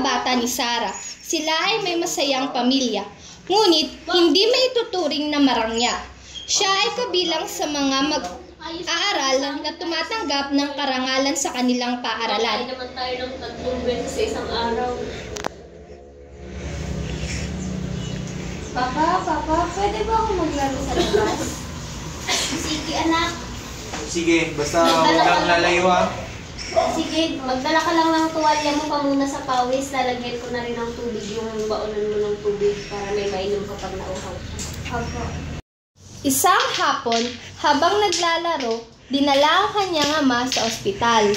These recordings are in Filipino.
pagkabata ni Sarah. Sila ay may masayang pamilya, ngunit hindi may ituturing na marangya. Siya ay kabilang sa mga mag-aaral na tumatanggap ng karangalan sa kanilang paaralan. Kaya naman tayo ng 3 beses sa isang araw. Papa, pwede ba ako maglaro sa labas? Sige, anak. Sige, basta huwag kang lalayo ha. Sige, magdala ka lang ng tuwalya mo pa muna sa pawis. Lalagyan ko na rin ng tubig yung baonan mo ng tubig para may mainom kapag nauhaw. Opo. Isang hapon, habang naglalaro, dinala ang kanyang ama sa ospital.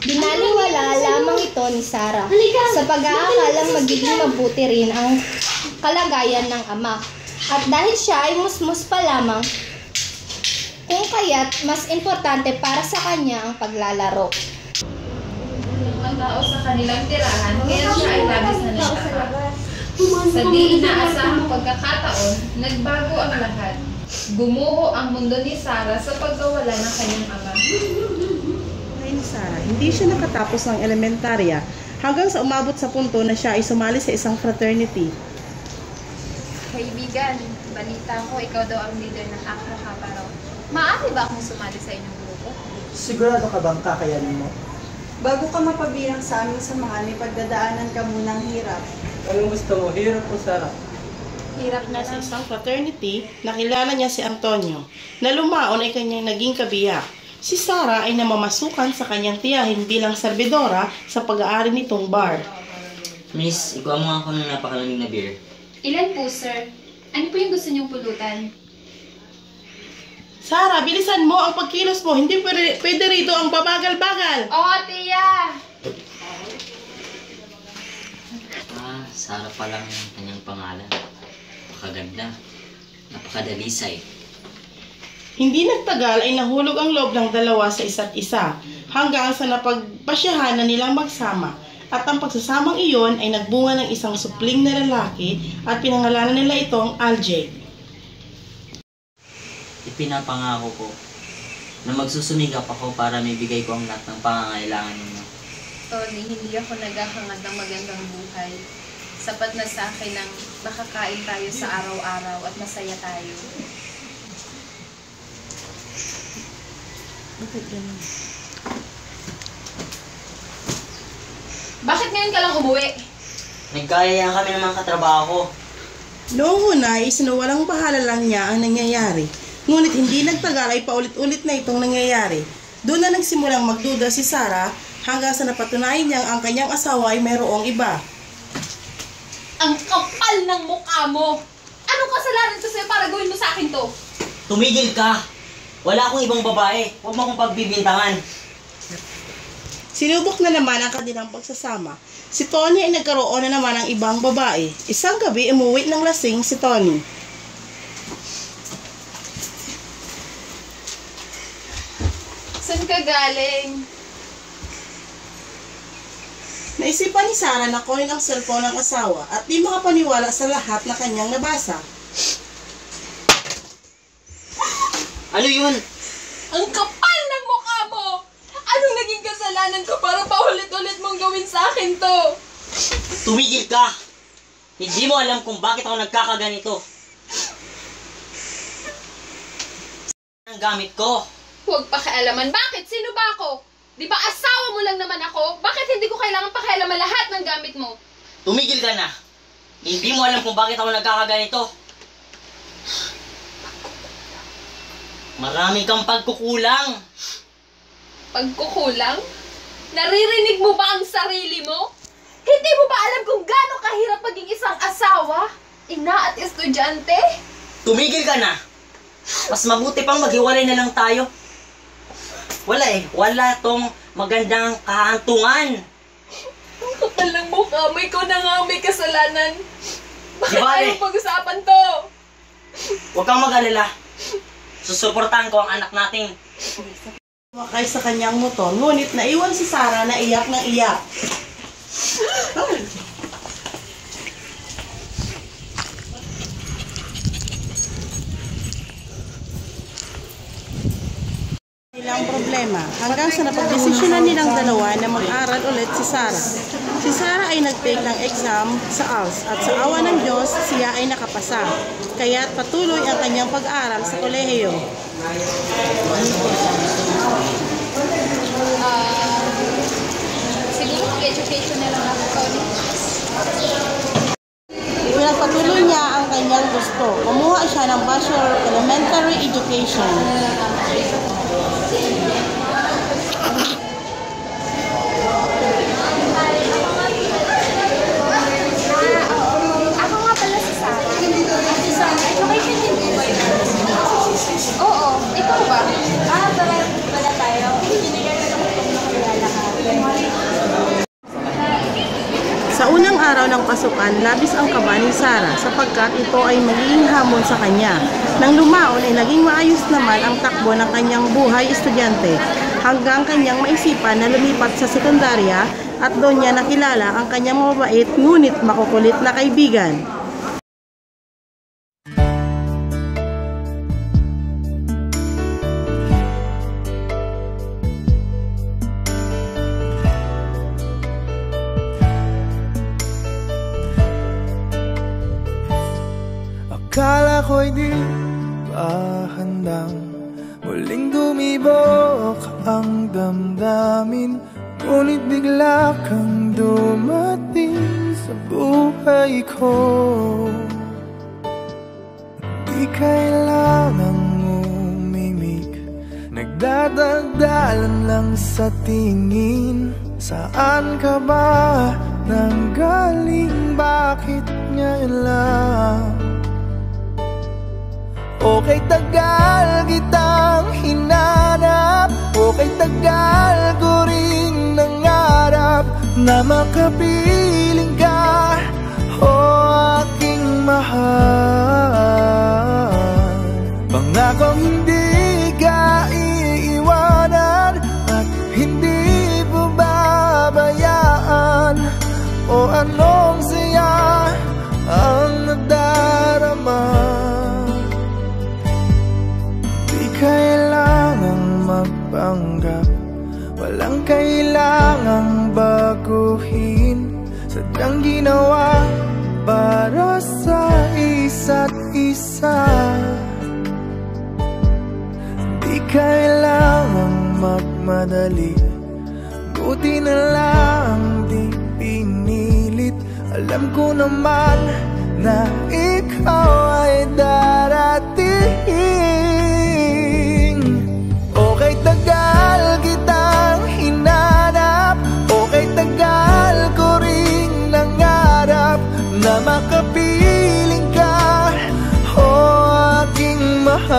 Binaliwala lamang ito ni Sarah sa pag-aakalang magiging mabuti rin ang kalagayan ng ama. At dahil siya ay musmus pa lamang, kung kaya't mas importante para sa kanya ang paglalaro. Ang tao sa kanilang tirahan, kaya siya ay labis na nagtaka. Sa di inaasahang pagkakataon, nagbago ang lahat. Gumuho ang mundo ni Sarah sa pagkawala ng kanyang ama. Ni Sarah, hindi siya nakatapos ng elementarya hanggang sa umabot sa punto na siya ay sumali sa isang fraternity. Kaibigan, balita ko ikaw daw ang leader ng Akro Kaparaw. Maaari ba akong sumali sa inyong grupo? Sigurado ka bang kakayanin mo? Bago ka mapabilang sa aming samahan, may pagdadaanan ka munang hirap. Anong gusto mo? Hirap o sarap? Hirap na Sa isang fraternity, nakilala niya si Antonio, na lumaon ay kanyang naging kabiyak. Si Sarah ay namamasukan sa kanyang tiyahin bilang serbidora sa pag-aari nitong bar. Miss, ikuha mo ako ng napakalamig na beer. Ilan po, sir? Ano po yung gusto niyong pulutan? Sarah, bilisan mo ang pagkilos mo. Hindi pwede rito ang babagal-bagal. Oo, tiya! Sarah pa lang ang kanyang pangalan. Napakaganda. Napakadalisay. Hindi nagtagal ay nahulog ang loob ng dalawa sa isa't isa hanggang sa napagpasyahan na nilang magsama. At ang pagsasamang iyon ay nagbunga ng isang supling na lalaki at pinangalanan nila itong Aljay. Ipinapangako ko na magsusumikap ako para maibigay ko ang lahat ng pangangailangan ninyo. Tony, hindi ako naghahangad ng magandang buhay. Sapat na sa akin ang makakain tayo sa araw-araw at masaya tayo. Bakit ngayon ka lang umuwi? Nagkayayaan kami ng mga katrabaho ko. Noong una ay sinuwalang bahala lang niya ang nangyayari. Ngunit hindi nagtagal ay paulit-ulit na itong nangyayari. Doon na nagsimulang magduda si Sarah hanggang sa napatunayan niyang ang kanyang asawa ay mayroong iba. Ang kapal ng mukha mo! Anong kasalanan ko sa'yo para gawin mo sa akin to? Tumigil ka! Wala akong ibang babae. Huwag mo akong pagbibintangan. Sinubok na naman ang kanilang pagsasama. Si Tony ay nagkaroon na naman ng ibang babae. Isang gabi umuwi ng lasing si Tony. Saan ka galing? Naisipan ni Sarah na kunin ang cellphone ng asawa at di makapaniwala sa lahat na kanyang nabasa. Ano yun? Ang kapal ng mukha mo! Anong naging kasalanan ko para paulit-ulit mong gawin sa akin to? Tumigil ka! Hindi mo alam kung bakit ako nagkakaganito. Ang gamit ko. Huwag pakialaman. Bakit? Sino ba ako? Di ba asawa mo lang naman ako? Bakit hindi ko kailangan pakialaman lahat ng gamit mo? Tumigil ka na. Hindi mo alam kung bakit ako nagkakaganito. Marami kang pagkukulang. Pagkukulang? Naririnig mo ba ang sarili mo? Hindi mo ba alam kung gaano kahirap maging isang asawa, ina at estudyante? Tumigil ka na. Mas mabuti pang maghiwalay na lang tayo. Wala tong magandang kahantungan. Ang kapal ng mukha mo, ikaw na nga may kasalanan. Bakit Di ba, ayaw pag-usapan to? Huwag kang mag-alala. Susuportahan ko ang anak natin. Wakay sa kanyang motor, ngunit naiwan si Sarah na iyak ng iyak. Nilang problema hanggang sa napagdesisyonan nilang dalawa na mag-aral ulit si Sarah. Si Sarah ay nag-take ng exam sa ALS at sa awa ng Diyos, siya ay nakapasa. Kaya't patuloy ang kanyang pag-aaral sa kolehiyo. Siguro mag-education na lang ako. Pinagpatuloy niya ang kanyang gusto. Kumuha siya ng Bachelor of Elementary Education. Ako nga pala si Sarah. Si Sarah, education din po ba yun? Oo, ikaw ba? Pala tayo. Binigyan ka naman kung nakilala ka. Sa unang araw ng pasukan, labis ang kaba ni Sarah sapagkat ito ay magiging hamon sa kanya. Nang lumaon ay naging maayos naman ang takbo ng kanyang buhay estudyante hanggang kanyang maisipan na lumipat sa sekundarya at doon niya nakilala ang kanyang mabait ngunit makukulit na kaibigan. Akala ko'y di pa handang muling dumibok ang damdamin, ngunit bigla kang dumating sa buhay ko. Di kailangang umimik, nagdadagdalan lang sa tingin. Saan ka ba nanggaling? Bakit ngayon lang? Okay, tagal kitang hinanap, okay, tagal ko rin nangarap na makapiling ka, o aking mahal. Pangakong hindi ka iiwanan at hindi babayaan, o anong saya ang nadarama. Kailangang magpanggap, walang kailangang baguhin, sadyang ginawa para sa isa't isa. Di kailangang magmadali, buti na lang di pinilit. Alam ko naman na ikaw ay darating. Okay, tagal kitang hinanap, okay, tagal ko ring nangarap na makapiling ka, o aking mahal.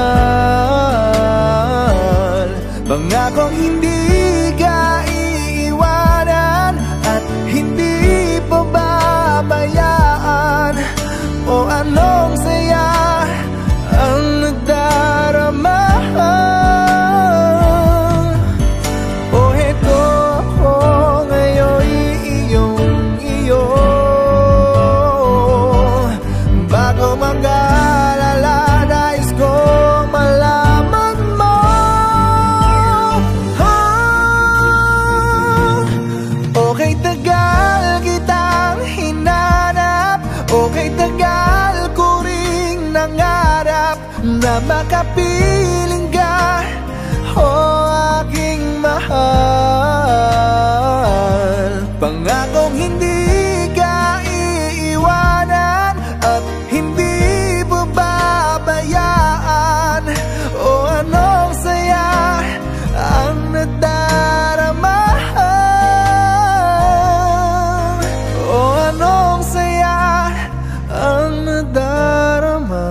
Pangakong hindi ka iiwanan at hindi pababayaan, o anong saya ang nadarama. Na makapiling ka, o aking mahal. Pangakong hindi ka iiwanan at hindi babayaan, o anong saya ang nadarama, o anong saya ang nadarama.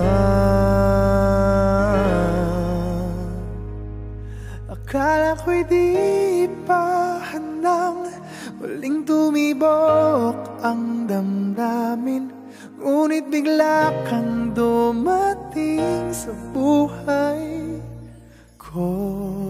Akala ko'y di pa handang muling tumibok ang damdamin, ngunit bigla kang dumating sa buhay ko.